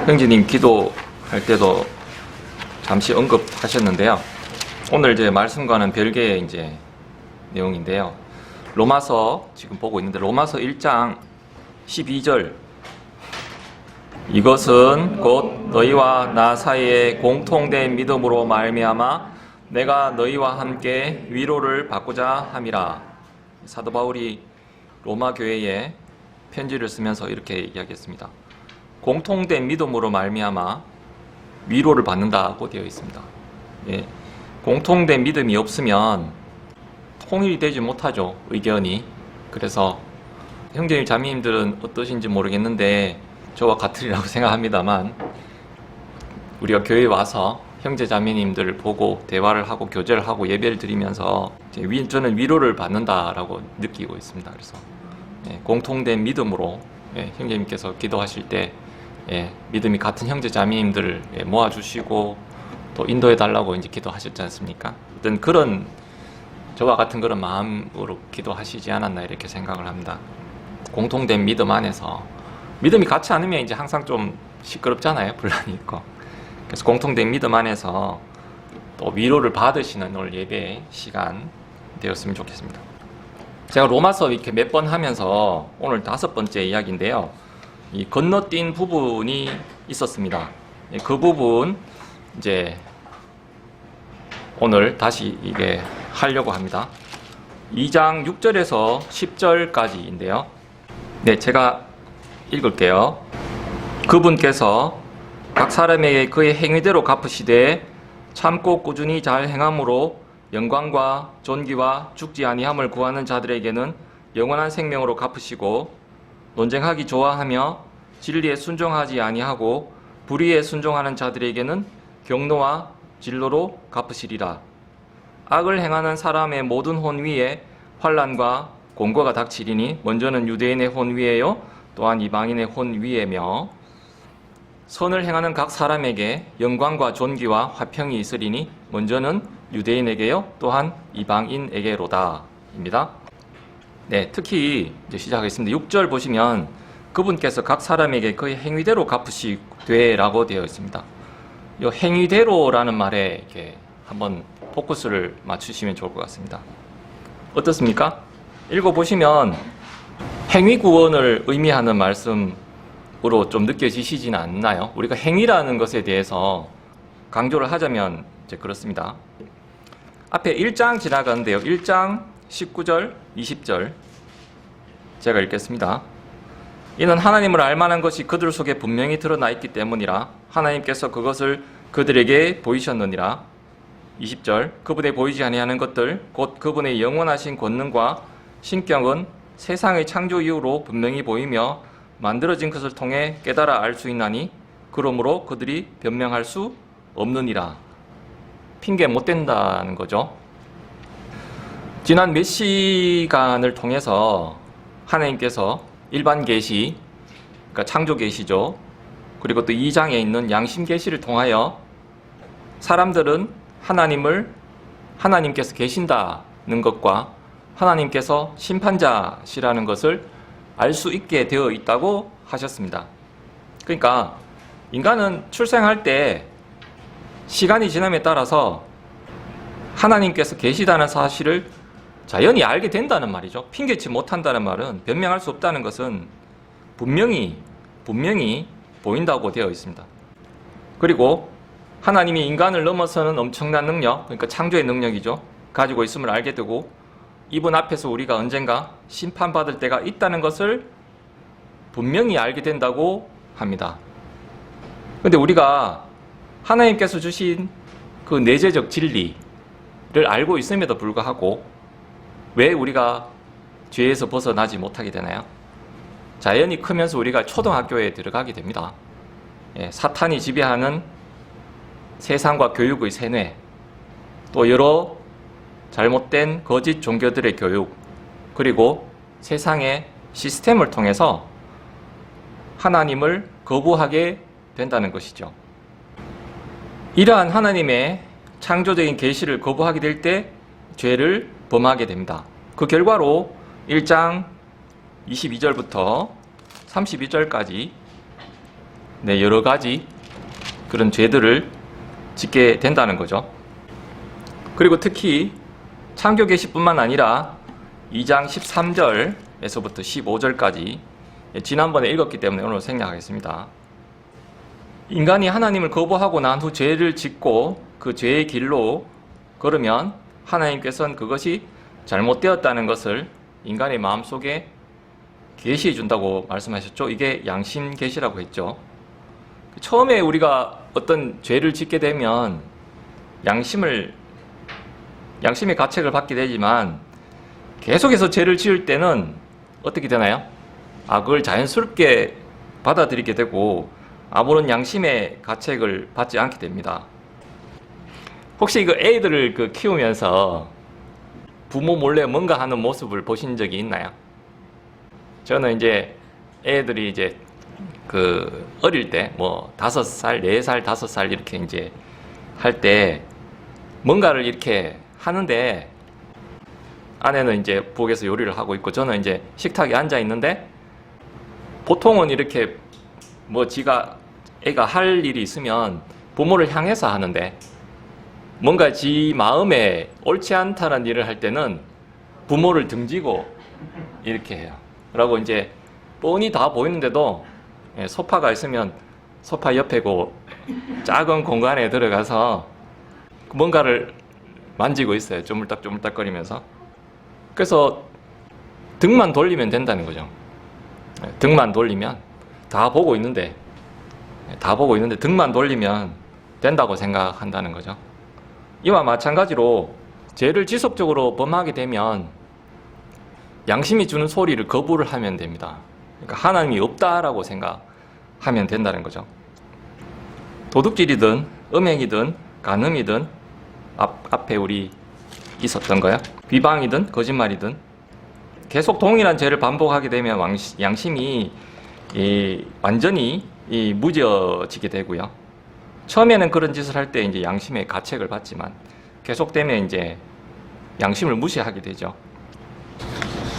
형제님 기도할 때도 잠시 언급하셨는데요. 오늘 이제 말씀과는 별개의 이제 내용인데요. 로마서 지금 보고 있는데 로마서 1장 12절 이것은 곧 너희와 나 사이에 공통된 믿음으로 말미암아 내가 너희와 함께 위로를 받고자 함이라. 사도 바울이 로마 교회에 편지를 쓰면서 이렇게 이야기했습니다. 공통된 믿음으로 말미암아 위로를 받는다고 되어 있습니다. 예, 공통된 믿음이 없으면 통일이 되지 못하죠, 의견이. 그래서 형제님 자매님들은 어떠신지 모르겠는데 저와 같으리라고 생각합니다만 우리가 교회에 와서 형제 자매님들을 보고 대화를 하고 교제를 하고 예배를 드리면서 저는 위로를 받는다라고 느끼고 있습니다. 그래서 공통된 믿음으로 형제님께서 기도하실 때 믿음이 같은 형제 자매님들을 모아주시고 또 인도해 달라고 이제 기도하셨지 않습니까? 어떤 그런 저와 같은 그런 마음으로 기도하시지 않았나 이렇게 생각을 합니다. 공통된 믿음 안에서 믿음이 같지 않으면 이제 항상 좀 시끄럽잖아요. 분란이 있고. 그래서 공통된 믿음 안에서 또 위로를 받으시는 오늘 예배 시간 되었으면 좋겠습니다. 제가 로마서 이렇게 몇 번 하면서 오늘 5번째 이야기인데요. 이 건너뛴 부분이 있었습니다. 그 부분 이제 오늘 다시 이게 하려고 합니다. 2장 6절에서 10절까지인데요. 네, 제가 읽을게요. 그분께서 각 사람에게 그의 행위대로 갚으시되 참고 꾸준히 잘 행함으로 영광과 존귀와 죽지 아니함을 구하는 자들에게는 영원한 생명으로 갚으시고 논쟁하기 좋아하며 진리에 순종하지 아니하고 불의에 순종하는 자들에게는 경노와 진로로 갚으시리라. 악을 행하는 사람의 모든 혼 위에 환난과 공고가 닥치리니 먼저는 유대인의 혼 위에요 또한 이방인의 혼 위에며 선을 행하는 각 사람에게 영광과 존귀와 화평이 있으리니 먼저는 유대인에게요 또한 이방인에게로다 입니다. 네, 특히 이제 시작하겠습니다. 6절 보시면 그분께서 각 사람에게 그의 행위대로 갚으시되 라고 되어 있습니다. 이 행위대로라는 말에 이렇게 한번 포커스를 맞추시면 좋을 것 같습니다. 어떻습니까? 읽어보시면 행위 구원을 의미하는 말씀으로 좀 느껴지시진 않나요? 우리가 행위라는 것에 대해서 강조를 하자면 이제 그렇습니다. 앞에 1장 지나가는데요. 1장 19절, 20절 제가 읽겠습니다. 이는 하나님을 알만한 것이 그들 속에 분명히 드러나 있기 때문이라 하나님께서 그것을 그들에게 보이셨느니라. 20절 그분의 보이지 아니하는 것들 곧 그분의 영원하신 권능과 신격은 세상의 창조 이후로 분명히 보이며 만들어진 것을 통해 깨달아 알 수 있나니 그러므로 그들이 변명할 수 없느니라. 핑계 못 댄다는 거죠. 지난 몇 시간을 통해서 하나님께서 일반 계시, 그러니까 창조 계시죠. 그리고 또 2장에 있는 양심 계시를 통하여 사람들은 하나님께서 계신다는 것과 하나님께서 심판자시라는 것을 알 수 있게 되어 있다고 하셨습니다. 그러니까 인간은 출생할 때 시간이 지남에 따라서 하나님께서 계시다는 사실을 자연히 알게 된다는 말이죠. 핑계치 못한다는 말은 변명할 수 없다는 것은 분명히 보인다고 되어 있습니다. 그리고 하나님이 인간을 넘어서는 엄청난 능력, 그러니까 창조의 능력이죠. 가지고 있음을 알게 되고 이분 앞에서 우리가 언젠가 심판받을 때가 있다는 것을 분명히 알게 된다고 합니다. 그런데 우리가 하나님께서 주신 그 내재적 진리를 알고 있음에도 불구하고 왜 우리가 죄에서 벗어나지 못하게 되나요? 자연히 크면서 우리가 초등학교에 들어가게 됩니다. 사탄이 지배하는 세상과 교육의 세뇌, 또 여러 잘못된 거짓 종교들의 교육, 그리고 세상의 시스템을 통해서 하나님을 거부하게 된다는 것이죠. 이러한 하나님의 창조적인 계시를 거부하게 될 때 죄를 범하게 됩니다. 그 결과로 1장 22절부터 32절까지 네, 여러 가지 그런 죄들을 짓게 된다는 거죠. 그리고 특히 창조 계시뿐만 아니라 2장 13절에서부터 15절까지 지난번에 읽었기 때문에 오늘 생략하겠습니다. 인간이 하나님을 거부하고 난 후 죄를 짓고 그 죄의 길로 걸으면 하나님께서는 그것이 잘못되었다는 것을 인간의 마음속에 계시해 준다고 말씀하셨죠. 이게 양심 계시라고 했죠. 처음에 우리가 어떤 죄를 짓게 되면 양심의 가책을 받게 되지만 계속해서 죄를 지을 때는 어떻게 되나요? 그걸 자연스럽게 받아들이게 되고 아무런 양심의 가책을 받지 않게 됩니다. 혹시 애들을 키우면서 부모 몰래 뭔가 하는 모습을 보신 적이 있나요? 저는 이제 애들이 이제 어릴 때 5살, 4살, 5살 이렇게 이제 할 때 뭔가를 이렇게 하는데 아내는 이제 부엌에서 요리를 하고 있고 저는 이제 식탁에 앉아 있는데 보통은 이렇게 애가 할 일이 있으면 부모를 향해서 하는데 뭔가 지 마음에 옳지 않다는 일을 할 때는 부모를 등지고 이렇게 해요. 그러고 이제 뻔히 다 보이는데도 소파가 있으면 소파 옆에 작은 공간에 들어가서 뭔가를 만지고 있어요. 쪼물딱쪼물딱거리면서. 그래서 등만 돌리면 된다는 거죠. 등만 돌리면 다 보고 있는데 등만 돌리면 된다고 생각한다는 거죠. 이와 마찬가지로 죄를 지속적으로 범하게 되면 양심이 주는 소리를 거부를 하면 됩니다. 그러니까 하나님이 없다라고 생각하면 된다는 거죠. 도둑질이든 음행이든 간음이든 앞에 우리 있었던 거야. 비방이든 거짓말이든 계속 동일한 죄를 반복하게 되면 양심이 완전히 무뎌지게 되고요. 처음에는 그런 짓을 할 때 이제 양심의 가책을 받지만 계속되면 이제 양심을 무시하게 되죠.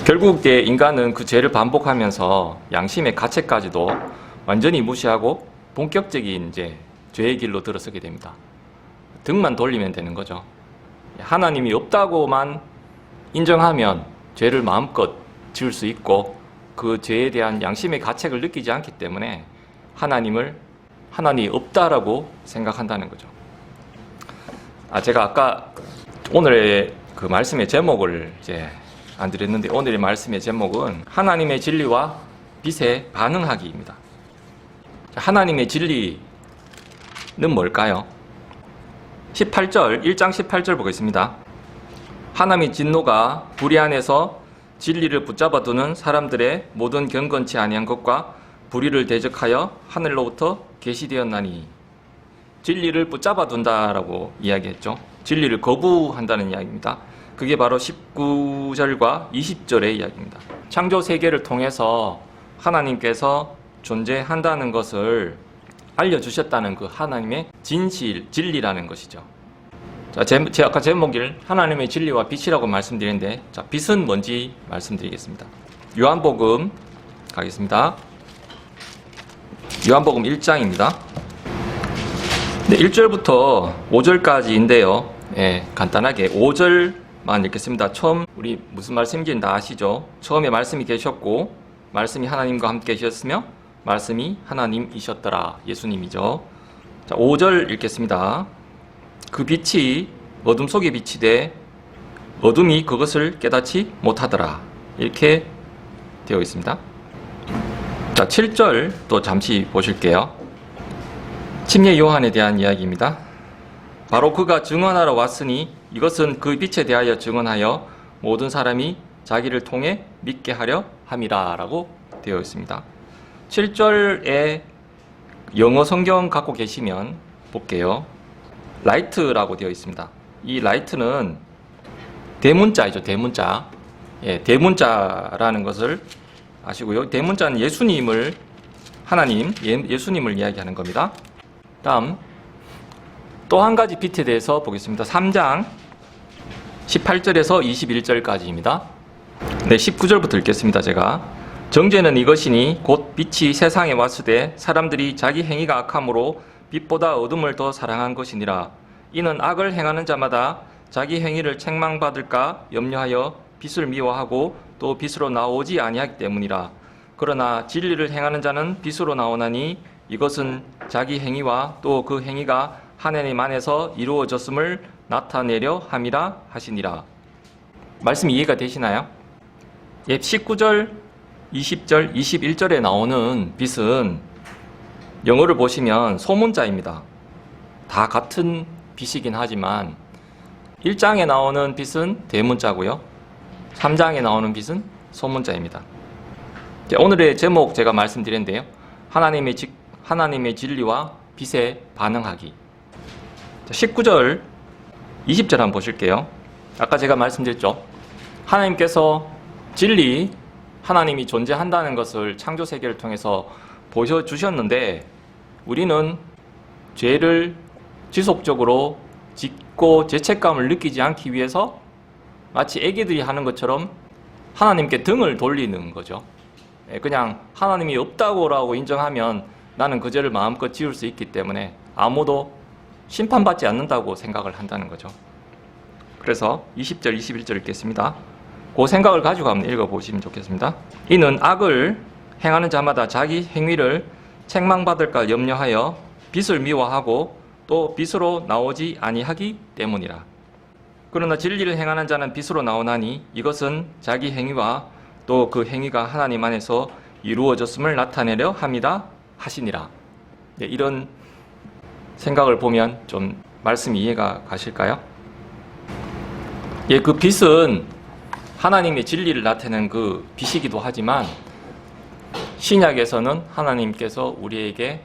결국 인간은 그 죄를 반복하면서 양심의 가책까지도 완전히 무시하고 본격적인 이제 죄의 길로 들어서게 됩니다. 등만 돌리면 되는 거죠. 하나님이 없다고만 인정하면 죄를 마음껏 지을 수 있고 그 죄에 대한 양심의 가책을 느끼지 않기 때문에 하나님이 없다라고 생각한다는 거죠. 제가 아까 오늘의 그 말씀의 제목을 이제 안 드렸는데 오늘의 말씀의 제목은 하나님의 진리와 빛에 반응하기입니다. 하나님의 진리는 뭘까요? 1장 18절 보겠습니다. 하나님의 진노가 불의 안에서 진리를 붙잡아 두는 사람들의 모든 경건치 아니한 것과 불의를 대적하여 하늘로부터 계시되었나니. 진리를 붙잡아 둔다라고 이야기했죠. 진리를 거부한다는 이야기입니다. 그게 바로 19절과 20절의 이야기입니다. 창조 세계를 통해서 하나님께서 존재한다는 것을 알려주셨다는 그 하나님의 진리라는 것이죠. 제 아까 제목을 하나님의 진리와 빛이라고 말씀드렸는데, 빛은 뭔지 말씀드리겠습니다. 요한복음 가겠습니다. 요한복음 1장입니다. 네, 1절부터 5절까지인데요. 간단하게 5절만 읽겠습니다. 처음 우리 무슨 말씀인지는 다 아시죠? 처음에 말씀이 계셨고 말씀이 하나님과 함께 계셨으며 말씀이 하나님이셨더라. 예수님이죠. 5절 읽겠습니다. 그 빛이 어둠 속에 비치되 어둠이 그것을 깨닫지 못하더라. 이렇게 되어 있습니다. 7절 또 잠시 보실게요. 침례 요한에 대한 이야기입니다. 바로 그가 증언하러 왔으니 이것은 그 빛에 대하여 증언하여 모든 사람이 자기를 통해 믿게 하려 함이라 라고 되어 있습니다. 7절에 영어 성경 갖고 계시면 볼게요. 라이트라고 되어 있습니다. 이 라이트는 대문자이죠. 대문자. 대문자라는 것을 아시고요. 대문자는 예수님을 이야기하는 겁니다. 다음 또 한 가지 빛에 대해서 보겠습니다. 3장 18절에서 21절까지입니다. 네, 19절부터 읽겠습니다. 제가 정죄는 이것이니 곧 빛이 세상에 왔으되 사람들이 자기 행위가 악함으로 빛보다 어둠을 더 사랑한 것이니라. 이는 악을 행하는 자마다 자기 행위를 책망받을까 염려하여 빛을 미워하고 또 빛으로 나오지 아니하기 때문이라. 그러나 진리를 행하는 자는 빛으로 나오나니 이것은 자기 행위와 또 그 행위가 하나님 안에서 이루어졌음을 나타내려 함이라 하시니라. 말씀 이해가 되시나요? 19절, 20절, 21절에 나오는 빛은 영어를 보시면 소문자입니다. 다 같은 빛이긴 하지만 1장에 나오는 빛은 대문자고요. 3장에 나오는 빛은 소문자입니다. 오늘의 제목 제가 말씀드렸는데요. 하나님의 진리와 빛에 반응하기. 19절, 20절 한번 보실게요. 아까 제가 말씀드렸죠. 하나님께서 진리, 하나님이 존재한다는 것을 창조세계를 통해서 보여주셨는데 우리는 죄를 지속적으로 짓고 죄책감을 느끼지 않기 위해서 마치 애기들이 하는 것처럼 하나님께 등을 돌리는 거죠. 그냥 하나님이 없다고라고 인정하면 나는 그 죄를 마음껏 지을 수 있기 때문에 아무도 심판받지 않는다고 생각을 한다는 거죠. 그래서 20절, 21절 읽겠습니다. 그 생각을 가지고 한번 읽어보시면 좋겠습니다. 이는 악을 행하는 자마다 자기 행위를 책망받을까 염려하여 빛을 미워하고 또 빛으로 나오지 아니하기 때문이라. 그러나 진리를 행하는 자는 빛으로 나오나니 이것은 자기 행위와 또 그 행위가 하나님 안에서 이루어졌음을 나타내려 함이다 하시니라. 이런 생각을 보면 좀 말씀이 이해가 가실까요? 그 빛은 하나님의 진리를 나타내는 그 빛이기도 하지만 신약에서는 하나님께서 우리에게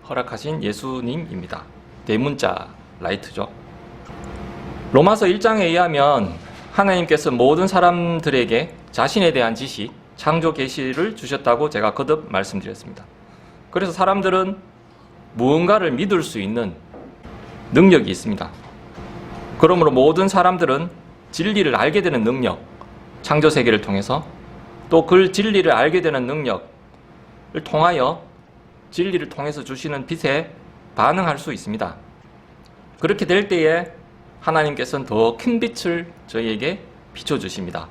허락하신 예수님입니다. 대문자 라이트죠. 로마서 1장에 의하면 하나님께서 모든 사람들에게 자신에 대한 지식, 창조 계시를 주셨다고 제가 거듭 말씀드렸습니다. 그래서 사람들은 무언가를 믿을 수 있는 능력이 있습니다. 그러므로 모든 사람들은 진리를 알게 되는 능력, 창조세계를 통해서 또 그 진리를 알게 되는 능력을 통하여 진리를 통해서 주시는 빛에 반응할 수 있습니다. 그렇게 될 때에 하나님께서는 더 큰 빛을 저희에게 비춰주십니다.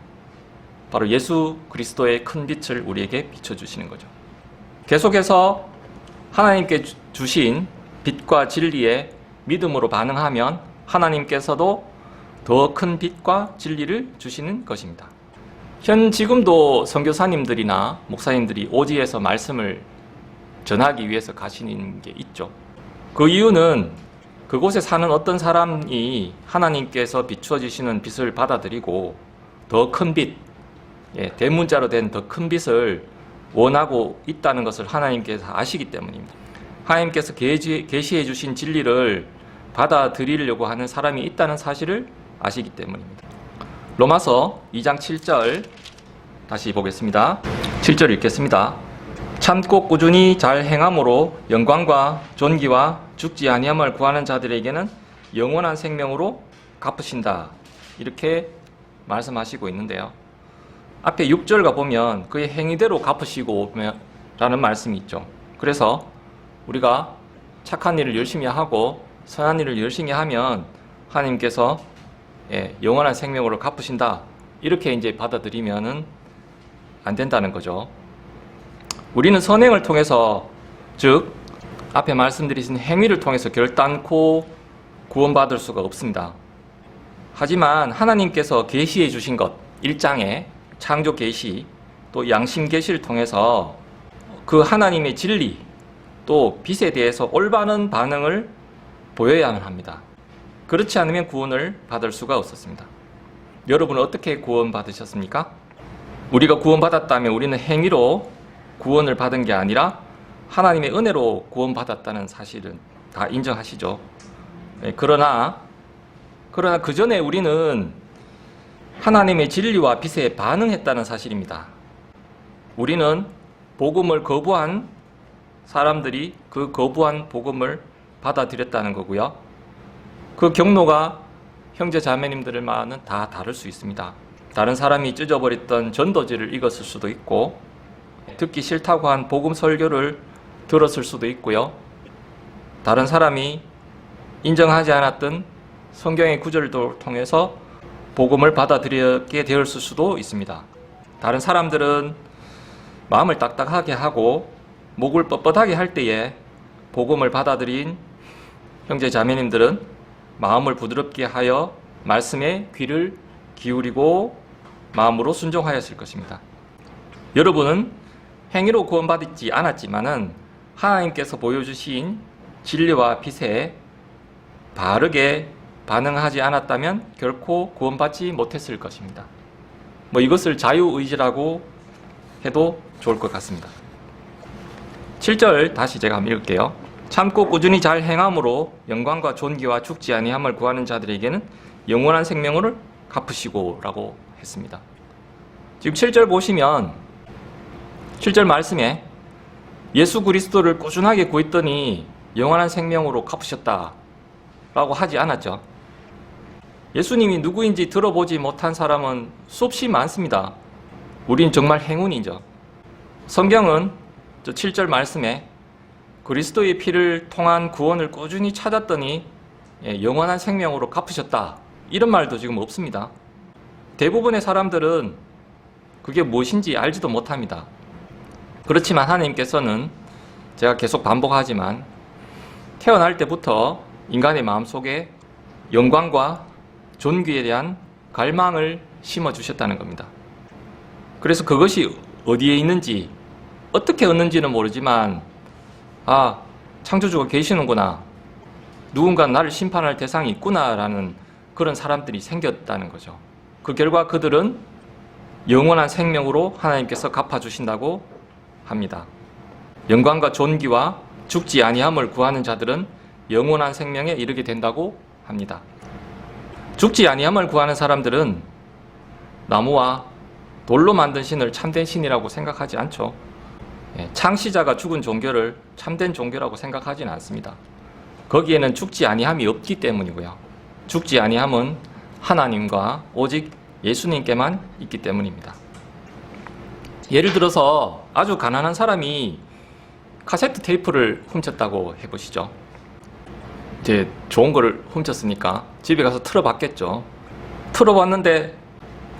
바로 예수 그리스도의 큰 빛을 우리에게 비춰주시는 거죠. 계속해서 하나님께 주신 빛과 진리에 믿음으로 반응하면 하나님께서도 더 큰 빛과 진리를 주시는 것입니다. 지금도 선교사님들이나 목사님들이 오지에서 말씀을 전하기 위해서 가시는 게 있죠. 그 이유는 그곳에 사는 어떤 사람이 하나님께서 비추어 주시는 빛을 받아들이고 더 큰 빛, 대문자로 된 더 큰 빛을 원하고 있다는 것을 하나님께서 아시기 때문입니다. 하나님께서 계시해 주신 진리를 받아들이려고 하는 사람이 있다는 사실을 아시기 때문입니다. 로마서 2장 7절 다시 보겠습니다. 7절 읽겠습니다. 참고 꾸준히 잘 행함으로 영광과 존귀와 죽지 아니함을 구하는 자들에게는 영원한 생명으로 갚으신다. 이렇게 말씀하시고 있는데요. 앞에 6절과 보면 그의 행위대로 갚으시고 라는 말씀이 있죠. 그래서 우리가 착한 일을 열심히 하고 선한 일을 열심히 하면 하나님께서 영원한 생명으로 갚으신다. 이렇게 이제 받아들이면은 안 된다는 거죠. 우리는 선행을 통해서, 즉 앞에 말씀드린 행위를 통해서 결단코 구원받을 수가 없습니다. 하지만 하나님께서 계시해 주신 것, 1장의 창조 계시, 또 양심 계시를 통해서 그 하나님의 진리, 또 빛에 대해서 올바른 반응을 보여야만 합니다. 그렇지 않으면 구원을 받을 수가 없었습니다. 여러분은 어떻게 구원받으셨습니까? 우리가 구원받았다면 우리는 행위로 구원을 받은 게 아니라 하나님의 은혜로 구원받았다는 사실은 다 인정하시죠. 그러나 그 전에 우리는 하나님의 진리와 빛에 반응했다는 사실입니다. 우리는 복음을 거부한 사람들이 그 거부한 복음을 받아들였다는 거고요. 그 경로가 형제 자매님들만은 다 다를 수 있습니다. 다른 사람이 찢어버렸던 전도지를 읽었을 수도 있고, 듣기 싫다고 한 복음 설교를 들었을 수도 있고요. 다른 사람이 인정하지 않았던 성경의 구절을 통해서 복음을 받아들이게 되었을 수도 있습니다. 다른 사람들은 마음을 딱딱하게 하고 목을 뻣뻣하게 할 때에 복음을 받아들인 형제 자매님들은 마음을 부드럽게 하여 말씀에 귀를 기울이고 마음으로 순종하였을 것입니다. 여러분은 행위로 구원받지 않았지만은 하나님께서 보여주신 진리와 빛에 바르게 반응하지 않았다면 결코 구원받지 못했을 것입니다. 이것을 자유의지라고 해도 좋을 것 같습니다. 7절 다시 제가 한번 읽을게요. 참고 꾸준히 잘 행함으로 영광과 존귀와 죽지 아니함을 구하는 자들에게는 영원한 생명을 갚으시고 라고 했습니다. 지금 7절 보시면 7절 말씀에 예수 그리스도를 꾸준하게 구했더니 영원한 생명으로 갚으셨다 라고 하지 않았죠. 예수님이 누구인지 들어보지 못한 사람은 수없이 많습니다. 우린 정말 행운이죠. 성경은 7절 말씀에 그리스도의 피를 통한 구원을 꾸준히 찾았더니 영원한 생명으로 갚으셨다 이런 말도 지금 없습니다. 대부분의 사람들은 그게 무엇인지 알지도 못합니다. 그렇지만 하나님께서는 제가 계속 반복하지만 태어날 때부터 인간의 마음속에 영광과 존귀에 대한 갈망을 심어주셨다는 겁니다. 그래서 그것이 어디에 있는지 어떻게 얻는지는 모르지만 창조주가 계시는구나, 누군가 나를 심판할 대상이 있구나 라는 그런 사람들이 생겼다는 거죠. 그 결과 그들은 영원한 생명으로 하나님께서 갚아주신다고 합니다. 영광과 존귀와 죽지 아니함을 구하는 자들은 영원한 생명에 이르게 된다고 합니다. 죽지 아니함을 구하는 사람들은 나무와 돌로 만든 신을 참된 신이라고 생각하지 않죠. 창시자가 죽은 종교를 참된 종교라고 생각하지는 않습니다. 거기에는 죽지 아니함이 없기 때문이고요. 죽지 아니함은 하나님과 오직 예수님께만 있기 때문입니다. 예를 들어서 아주 가난한 사람이 카세트 테이프를 훔쳤다고 해보시죠. 이제 좋은 거를 훔쳤으니까 집에 가서 틀어봤겠죠. 틀어봤는데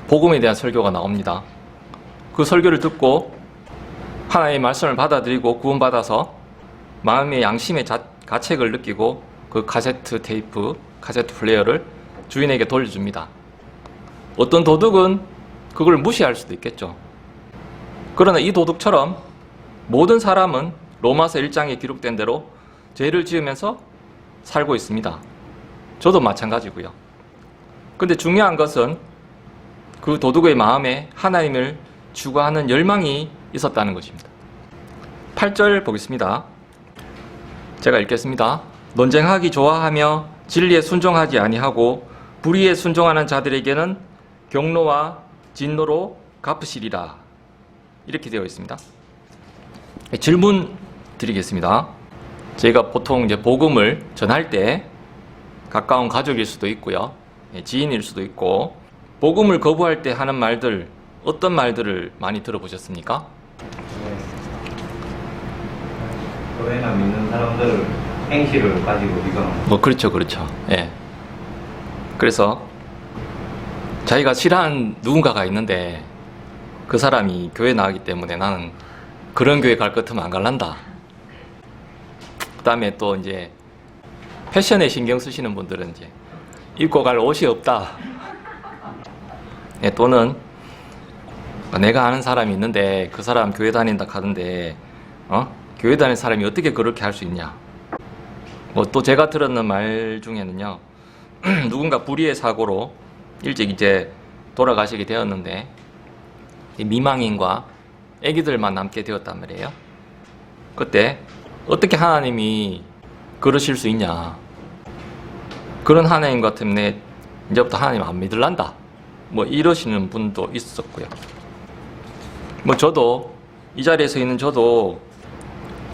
복음에 대한 설교가 나옵니다. 그 설교를 듣고 하나님의 말씀을 받아들이고 구원받아서 마음의 양심의 가책을 느끼고 그 카세트 테이프, 카세트 플레이어를 주인에게 돌려줍니다. 어떤 도둑은 그걸 무시할 수도 있겠죠. 그러나 이 도둑처럼 모든 사람은 로마서 1장에 기록된 대로 죄를 지으면서 살고 있습니다. 저도 마찬가지고요. 근데 중요한 것은 그 도둑의 마음에 하나님을 추구하는 열망이 있었다는 것입니다. 8절 보겠습니다. 제가 읽겠습니다. 논쟁하기 좋아하며 진리에 순종하지 아니하고 불의에 순종하는 자들에게는 경로와 진노로 갚으시리라. 이렇게 되어 있습니다. 질문 드리겠습니다. 저희가 보통 이제 복음을 전할 때 가까운 가족일 수도 있고요, 지인일 수도 있고, 복음을 거부할 때 하는 말들, 어떤 말들을 많이 들어보셨습니까? 교회나 믿는 사람들 행실을 가지고 이거 그렇죠. 예. 그래서 자기가 싫어하는 누군가가 있는데 그 사람이 교회 나가기 때문에 나는 그런 교회 갈 것 같으면 안 갈란다. 그 다음에 또 이제 패션에 신경 쓰시는 분들은 이제 입고 갈 옷이 없다. 예, 또는 내가 아는 사람이 있는데 그 사람 교회 다닌다 하던데 교회 다니는 사람이 어떻게 그렇게 할 수 있냐. 또 제가 들었는 말 중에는요, 누군가 불의의 사고로 일찍 이제 돌아가시게 되었는데 미망인과 아기들만 남게 되었단 말이에요. 그때 어떻게 하나님이 그러실 수 있냐, 그런 하나님 같으면 내 이제부터 하나님 안 믿을란다, 이러시는 분도 있었고요. 저도 이 자리에서 있는 저도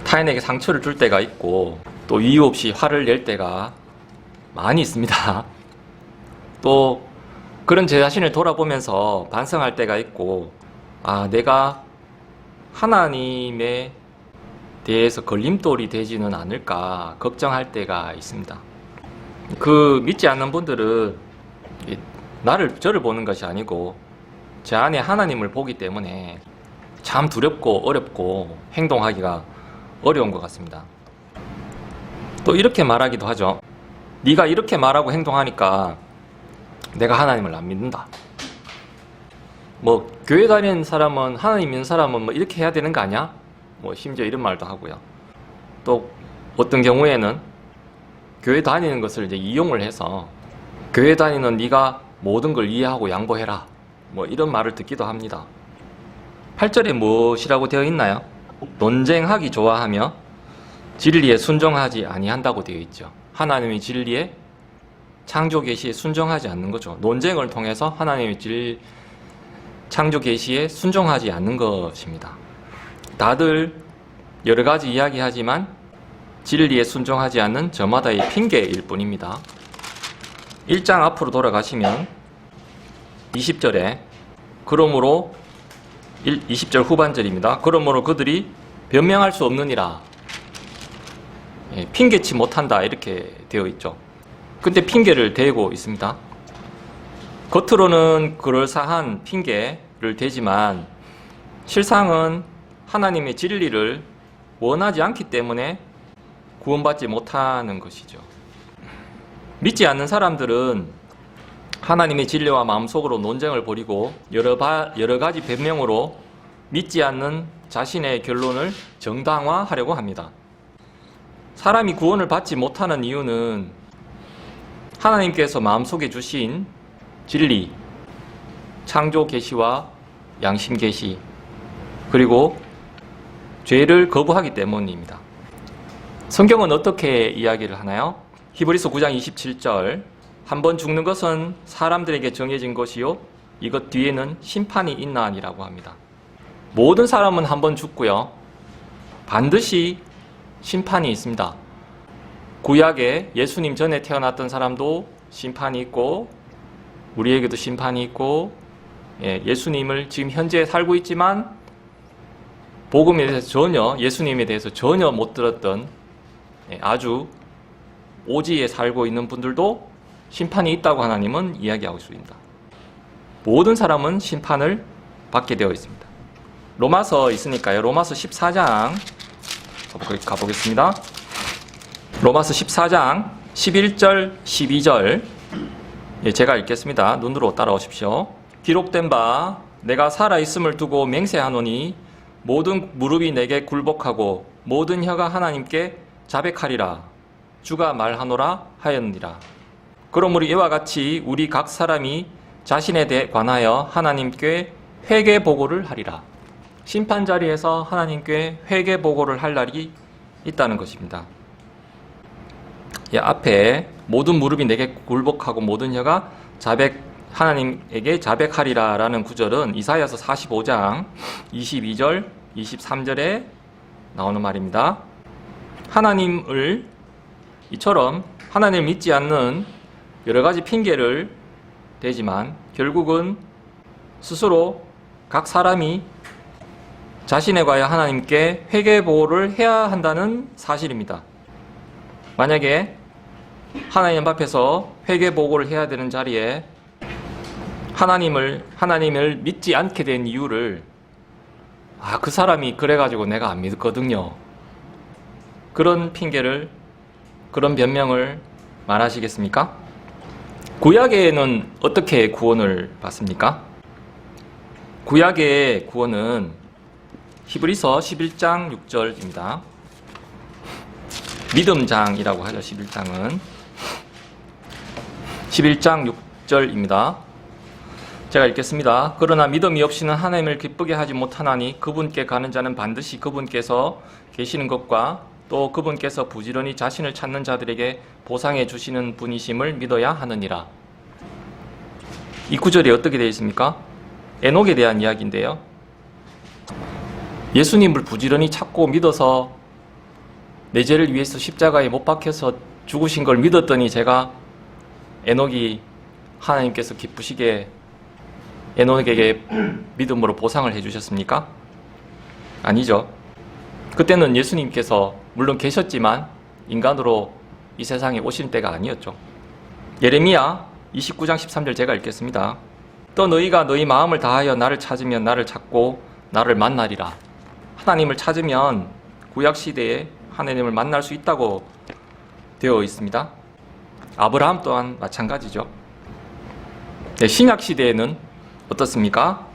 타인에게 상처를 줄 때가 있고 또 이유 없이 화를 낼 때가 많이 있습니다. 또 그런 제 자신을 돌아보면서 반성할 때가 있고, 내가 하나님에 대해서 걸림돌이 되지는 않을까 걱정할 때가 있습니다. 그 믿지 않는 분들은 저를 보는 것이 아니고 제 안에 하나님을 보기 때문에 참 두렵고 어렵고 행동하기가 어려운 것 같습니다. 또 이렇게 말하기도 하죠. 네가 이렇게 말하고 행동하니까 내가 하나님을 안 믿는다. 뭐 교회 다니는 사람은, 하나님 믿는 사람은 뭐 이렇게 해야 되는 거 아니야? 뭐 심지어 이런 말도 하고요. 또 어떤 경우에는 교회 다니는 것을 이제 이용을 해서 교회 다니는 네가 모든 걸 이해하고 양보해라, 뭐 이런 말을 듣기도 합니다. 8절에 무엇이라고 되어 있나요? 논쟁하기 좋아하며 진리에 순종하지 아니한다고 되어 있죠. 하나님의 진리에, 창조 계시에 순종하지 않는 거죠. 논쟁을 통해서 하나님의 창조 계시에 순종하지 않는 것입니다. 다들 여러 가지 이야기하지만 진리에 순종하지 않는 저마다의 핑계일 뿐입니다. 1장 앞으로 돌아가시면 20절에 그러므로 20절 후반절입니다. 그러므로 그들이 변명할 수 없느니라. 핑계치 못한다 이렇게 되어 있죠. 근데 핑계를 대고 있습니다. 겉으로는 그럴싸한 핑계를 대지만 실상은 하나님의 진리를 원하지 않기 때문에 구원받지 못하는 것이죠. 믿지 않는 사람들은 하나님의 진리와 마음속으로 논쟁을 벌이고 여러 가지 변명으로 믿지 않는 자신의 결론을 정당화하려고 합니다. 사람이 구원을 받지 못하는 이유는 하나님께서 마음속에 주신 진리, 창조 계시와 양심 계시, 그리고 죄를 거부하기 때문입니다. 성경은 어떻게 이야기를 하나요? 히브리서 9장 27절, 한 번 죽는 것은 사람들에게 정해진 것이요 이것 뒤에는 심판이 있나니라고 합니다. 모든 사람은 한 번 죽고요, 반드시 심판이 있습니다. 구약에 예수님 전에 태어났던 사람도 심판이 있고 우리에게도 심판이 있고, 예수님을 지금 현재 살고 있지만 복음에 대해서 예수님에 대해서 전혀 못 들었던 아주 오지에 살고 있는 분들도 심판이 있다고 하나님은 이야기하고 있습니다. 모든 사람은 심판을 받게 되어 있습니다. 로마서 있으니까요. 로마서 14장 가보겠습니다. 로마서 14장 11절 12절 제가 읽겠습니다. 눈으로 따라오십시오. 기록된 바 내가 살아있음을 두고 맹세하노니 모든 무릎이 내게 굴복하고 모든 혀가 하나님께 자백하리라. 주가 말하노라 하였느니라. 그러므로 이와 같이 우리 각 사람이 자신에 관하여 하나님께 회개 보고를 하리라. 심판 자리에서 하나님께 회개 보고를 할 날이 있다는 것입니다. 앞에 모든 무릎이 내게 굴복하고 모든 혀가 하나님에게 자백하리라 라는 구절은 이사야서 45장 22절 23절에 나오는 말입니다. 하나님을 이처럼 하나님을 믿지 않는 여러 가지 핑계를 대지만 결국은 스스로 각 사람이 자신에 관하여 하나님께 회개보호를 해야 한다는 사실입니다. 만약에 하나님 앞에서 회개보고를 해야 되는 자리에 하나님을 믿지 않게 된 이유를 그 사람이 그래가지고 내가 안 믿거든요, 그런 핑계를, 그런 변명을 말하시겠습니까? 구약에는 어떻게 구원을 받습니까? 구약의 구원은 히브리서 11장 6절입니다. 믿음장이라고 하죠. 11장은 11장 6절입니다. 제가 읽겠습니다. 그러나 믿음이 없이는 하나님을 기쁘게 하지 못하나니 그분께 가는 자는 반드시 그분께서 계시는 것과 또 그분께서 부지런히 자신을 찾는 자들에게 보상해 주시는 분이심을 믿어야 하느니라. 이 구절이 어떻게 되어 있습니까? 에녹에 대한 이야기인데요. 예수님을 부지런히 찾고 믿어서 내 죄를 위해서 십자가에 못 박혀서 죽으신 걸 믿었더니 제가 에녹이 하나님께서 기쁘시게 에녹에게 믿음으로 보상을 해주셨습니까? 아니죠. 그때는 예수님께서 물론 계셨지만 인간으로 이 세상에 오신 때가 아니었죠. 예레미야 29장 13절 제가 읽겠습니다. 또 너희가 너희 마음을 다하여 나를 찾으면 나를 찾고 나를 만나리라. 하나님을 찾으면 구약시대에 하나님을 만날 수 있다고 되어 있습니다. 아브라함 또한 마찬가지죠. 네, 신약시대에는 어떻습니까?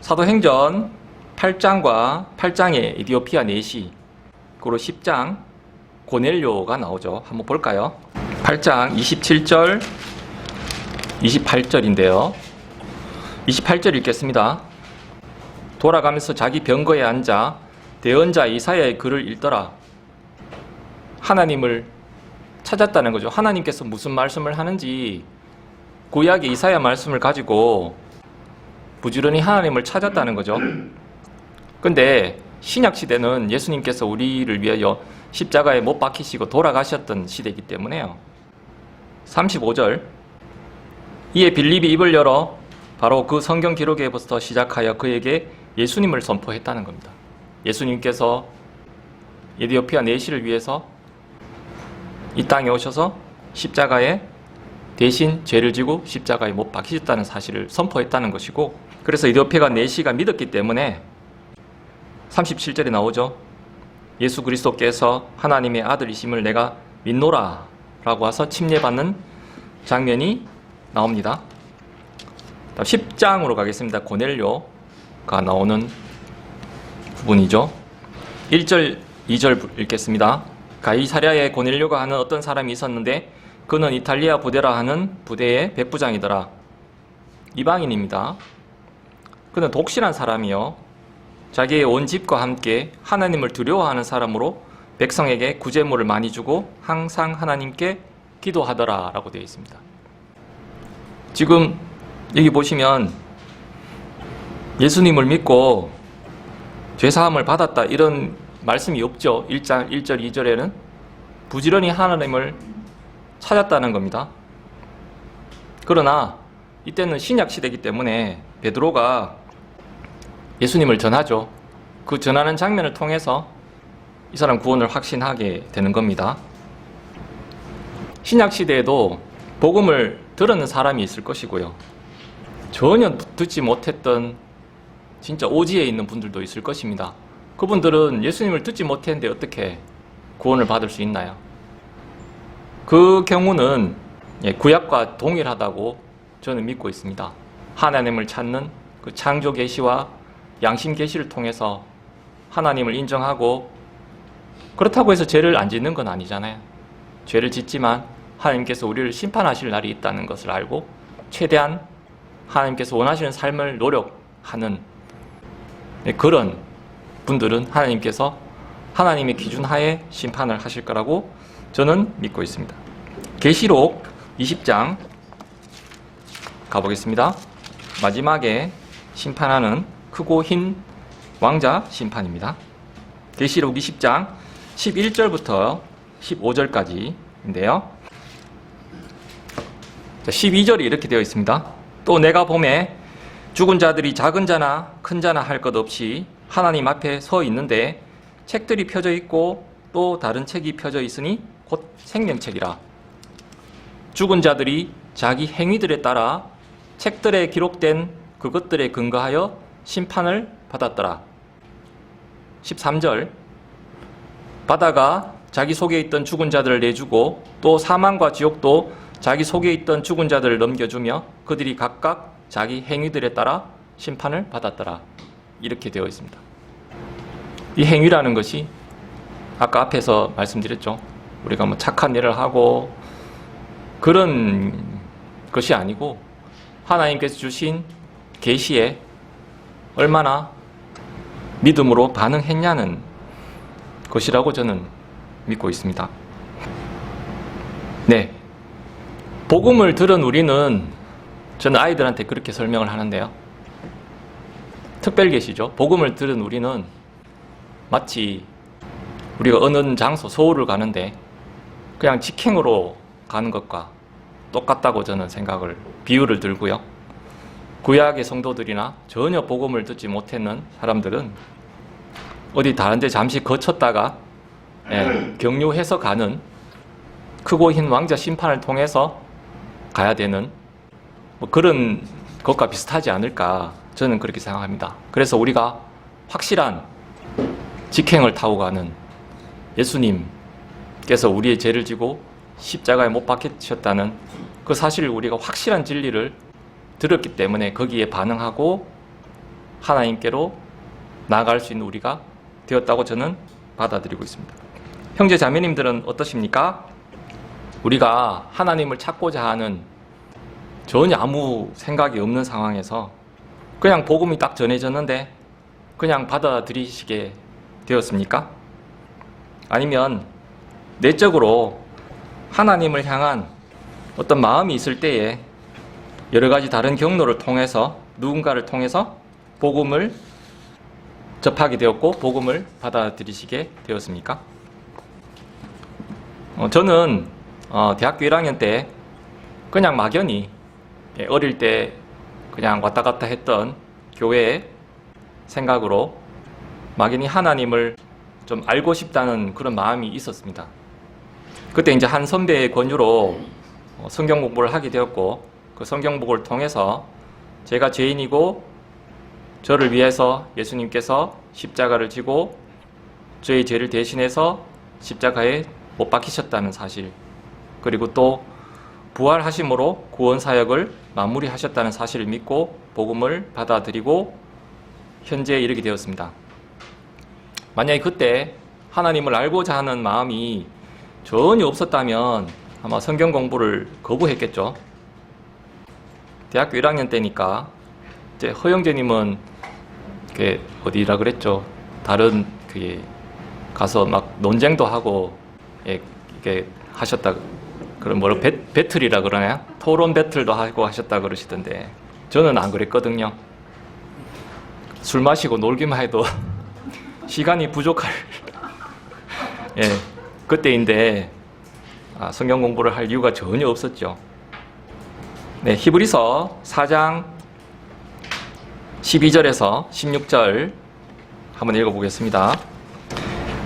사도행전 8장과 8장의 에디오피아 내시, 그리고 10장 고넬료가 나오죠. 한번 볼까요? 8장 27절, 28절인데요. 28절 읽겠습니다. 돌아가면서 자기 병거에 앉아 대언자 이사야의 글을 읽더라. 하나님을 찾았다는 거죠. 하나님께서 무슨 말씀을 하는지 구약의 이사야 말씀을 가지고 부지런히 하나님을 찾았다는 거죠. 근데 신약 시대는 예수님께서 우리를 위하여 십자가에 못 박히시고 돌아가셨던 시대이기 때문에요. 35절, 이에 빌립이 입을 열어 바로 그 성경 기록에부터 시작하여 그에게 예수님을 선포했다는 겁니다. 예수님께서 에디오피아 내시를 위해서 이 땅에 오셔서 십자가에 대신 죄를 지고 십자가에 못 박히셨다는 사실을 선포했다는 것이고, 그래서 에디오피아 내시가 믿었기 때문에 37절에 나오죠. 예수 그리스도께서 하나님의 아들이심을 내가 믿노라 라고 해서 침례받는 장면이 나옵니다. 10장으로 가겠습니다. 고넬료가 나오는 부분이죠. 1절, 2절 읽겠습니다. 가이사랴에 고넬료가 하는 어떤 사람이 있었는데 그는 이탈리아 부대라 하는 부대의 백부장이더라. 이방인입니다. 그는 독실한 사람이요, 자기의 온 집과 함께 하나님을 두려워하는 사람으로 백성에게 구제물을 많이 주고 항상 하나님께 기도하더라 라고 되어 있습니다. 지금 여기 보시면 예수님을 믿고 죄사함을 받았다 이런 말씀이 없죠. 1장 1절 2절에는 부지런히 하나님을 찾았다는 겁니다. 그러나 이때는 신약 시대이기 때문에 베드로가 예수님을 전하죠. 그 전하는 장면을 통해서 이 사람 구원을 확신하게 되는 겁니다. 신약 시대에도 복음을 들었는 사람이 있을 것이고요, 전혀 듣지 못했던 진짜 오지에 있는 분들도 있을 것입니다. 그분들은 예수님을 듣지 못했는데 어떻게 구원을 받을 수 있나요? 그 경우는 구약과 동일하다고 저는 믿고 있습니다. 하나님을 찾는 그 창조 계시와 양심 계시를 통해서 하나님을 인정하고, 그렇다고 해서 죄를 안 짓는 건 아니잖아요. 죄를 짓지만 하나님께서 우리를 심판하실 날이 있다는 것을 알고 최대한 하나님께서 원하시는 삶을 노력하는 그런 분들은 하나님께서 하나님의 기준 하에 심판을 하실 거라고 저는 믿고 있습니다. 계시록 20장 가보겠습니다. 마지막에 심판하는 크고 흰 왕자 심판입니다. 계시록 20장 11절부터 15절까지인데요. 12절이 이렇게 되어 있습니다. 또 내가 보매 죽은 자들이 작은 자나 큰 자나 할 것 없이 하나님 앞에 서 있는데 책들이 펴져 있고 또 다른 책이 펴져 있으니 곧 생명책이라. 죽은 자들이 자기 행위들에 따라 책들에 기록된 그것들에 근거하여 심판을 받았더라. 13절, 바다가 자기 속에 있던 죽은 자들을 내주고 또 사망과 지옥도 자기 속에 있던 죽은 자들을 넘겨주며 그들이 각각 자기 행위들에 따라 심판을 받았더라. 이렇게 되어 있습니다. 이 행위라는 것이 아까 앞에서 말씀드렸죠. 우리가 뭐 착한 일을 하고 그런 것이 아니고 하나님께서 주신 계시에 얼마나 믿음으로 반응했냐는 것이라고 저는 믿고 있습니다. 네, 복음을 들은 우리는, 저는 아이들한테 그렇게 설명을 하는데요, 특별계시죠. 복음을 들은 우리는 마치 우리가 어느 장소, 서울을 가는데 그냥 직행으로 가는 것과 똑같다고 저는 비유를 들고요. 구약의 성도들이나 전혀 복음을 듣지 못했는 사람들은 어디 다른 데 잠시 거쳤다가 경유해서 가는 크고 흰 왕자 심판을 통해서 가야 되는 뭐 그런 것과 비슷하지 않을까 저는 그렇게 생각합니다. 그래서 우리가 확실한 직행을 타고 가는 예수님께서 우리의 죄를 지고 십자가에 못 박히셨다는 그 사실을 우리가 확실한 진리를 들었기 때문에 거기에 반응하고 하나님께로 나아갈 수 있는 우리가 되었다고 저는 받아들이고 있습니다. 형제 자매님들은 어떠십니까? 우리가 하나님을 찾고자 하는 전혀 아무 생각이 없는 상황에서 그냥 복음이 딱 전해졌는데 그냥 받아들이시게 되었습니까? 아니면 내적으로 하나님을 향한 어떤 마음이 있을 때에 여러 가지 다른 경로를 통해서 누군가를 통해서 복음을 접하게 되었고 복음을 받아들이시게 되었습니까? 저는 대학교 1학년 때 그냥 막연히 어릴 때 그냥 왔다 갔다 했던 교회의 생각으로 막연히 하나님을 좀 알고 싶다는 그런 마음이 있었습니다. 그때 이제 한 선배의 권유로 성경 공부를 하게 되었고 그 성경 공부를 통해서 제가 죄인이고 저를 위해서 예수님께서 십자가를 지고 저의 죄를 대신해서 십자가에 못 박히셨다는 사실, 그리고 또 부활하심으로 구원 사역을 마무리하셨다는 사실을 믿고 복음을 받아들이고 현재에 이르게 되었습니다. 만약에 그때 하나님을 알고자 하는 마음이 전혀 없었다면 아마 성경 공부를 거부했겠죠. 대학교 1학년 때니까 이제 허영재님은 어디라 그랬죠? 다른 가서 막 논쟁도 하고 이게 하셨다. 그런 뭐로 배틀이라 그러나요? 토론 배틀도 하고 하셨다 그러시던데 저는 안 그랬거든요. 술 마시고 놀기만 해도 시간이 부족할 그때인데 성경 공부를 할 이유가 전혀 없었죠. 네, 히브리서 4장 12절에서 16절 한번 읽어보겠습니다.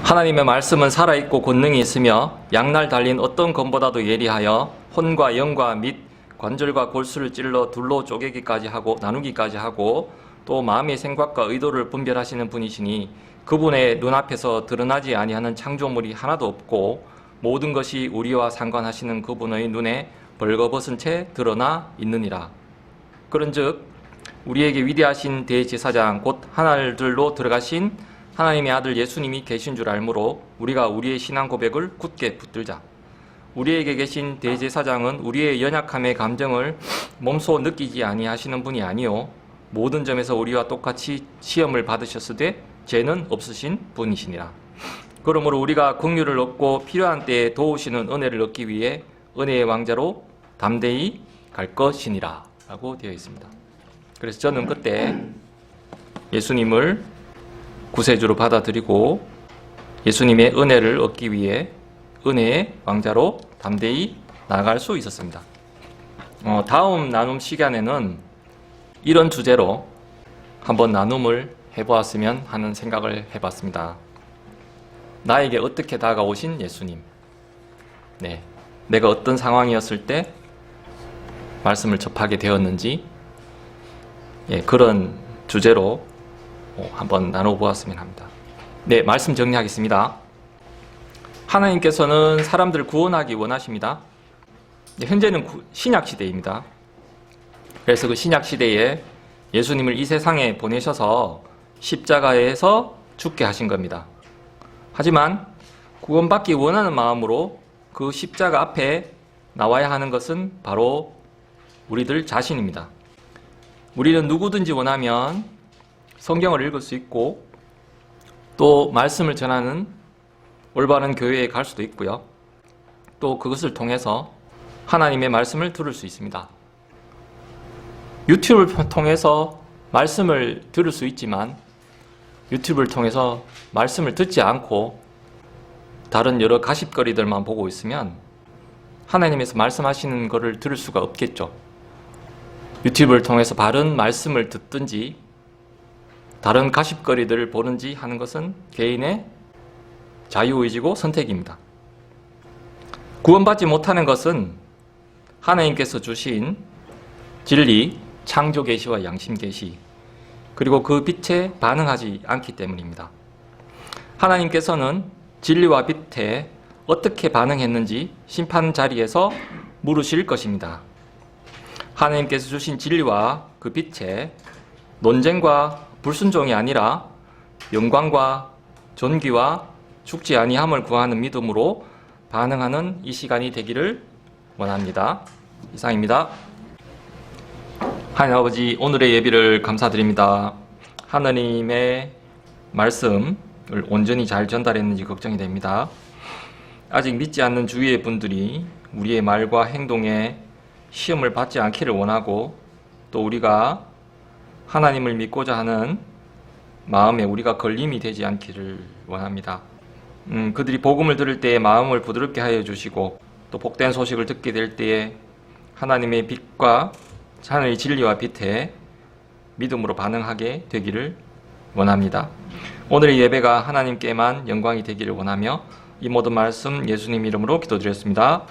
하나님의 말씀은 살아있고 권능이 있으며 양날 달린 어떤 검보다도 예리하여 혼과 영과 및 관절과 골수를 찔러 둘로 쪼개기까지 하고 나누기까지 하고 또 마음의 생각과 의도를 분별하시는 분이시니 그분의 눈앞에서 드러나지 아니하는 창조물이 하나도 없고 모든 것이 우리와 상관하시는 그분의 눈에 벌거벗은 채 드러나 있느니라. 그런즉 우리에게 위대하신 대제사장 곧 하늘들로 들어가신 하나님의 아들 예수님이 계신 줄 알므로 우리가 우리의 신앙 고백을 굳게 붙들자. 우리에게 계신 대제사장은 우리의 연약함의 감정을 몸소 느끼지 아니하시는 분이 아니요 모든 점에서 우리와 똑같이 시험을 받으셨으되 죄는 없으신 분이시니라. 그러므로 우리가 긍휼을 얻고 필요한 때에 도우시는 은혜를 얻기 위해 은혜의 왕자로 담대히 갈 것이니라 라고 되어 있습니다. 그래서 저는 그때 예수님을 구세주로 받아들이고 예수님의 은혜를 얻기 위해 은혜의 왕자로 담대히 나아갈 수 있었습니다. 다음 나눔 시간에는 이런 주제로 한번 나눔을 해보았으면 하는 생각을 해봤습니다. 나에게 어떻게 다가오신 예수님. 네, 내가 어떤 상황이었을 때 말씀을 접하게 되었는지 그런 주제로 한번 나눠보았으면 합니다. 네, 말씀 정리하겠습니다. 하나님께서는 사람들을 구원하기 원하십니다. 현재는 신약시대입니다. 그래서 그 신약시대에 예수님을 이 세상에 보내셔서 십자가에서 죽게 하신 겁니다. 하지만 구원받기 원하는 마음으로 그 십자가 앞에 나와야 하는 것은 바로 우리들 자신입니다. 우리는 누구든지 원하면 성경을 읽을 수 있고 또 말씀을 전하는 올바른 교회에 갈 수도 있고요. 또 그것을 통해서 하나님의 말씀을 들을 수 있습니다. 유튜브를 통해서 말씀을 들을 수 있지만 유튜브를 통해서 말씀을 듣지 않고 다른 여러 가십거리들만 보고 있으면 하나님께서 말씀하시는 것을 들을 수가 없겠죠. 유튜브를 통해서 바른 말씀을 듣든지 다른 가십거리들을 보는지 하는 것은 개인의 자유의지고 선택입니다. 구원받지 못하는 것은 하나님께서 주신 진리, 창조 계시와 양심 계시, 그리고 그 빛에 반응하지 않기 때문입니다. 하나님께서는 진리와 빛에 어떻게 반응했는지 심판 자리에서 물으실 것입니다. 하나님께서 주신 진리와 그 빛에 논쟁과 불순종이 아니라 영광과 존귀와 죽지 아니함을 구하는 믿음으로 반응하는 이 시간이 되기를 원합니다. 이상입니다. 하나님 아버지, 오늘의 예비를 감사드립니다. 하나님의 말씀을 온전히 잘 전달했는지 걱정이 됩니다. 아직 믿지 않는 주위의 분들이 우리의 말과 행동에 시험을 받지 않기를 원하고, 또 우리가 하나님을 믿고자 하는 마음에 우리가 걸림이 되지 않기를 원합니다. 그들이 복음을 들을 때에 마음을 부드럽게 하여 주시고, 또 복된 소식을 듣게 될 때에 하나님의 빛과 하늘의 진리와 빛에 믿음으로 반응하게 되기를 원합니다. 오늘의 예배가 하나님께만 영광이 되기를 원하며 이 모든 말씀 예수님 이름으로 기도드렸습니다.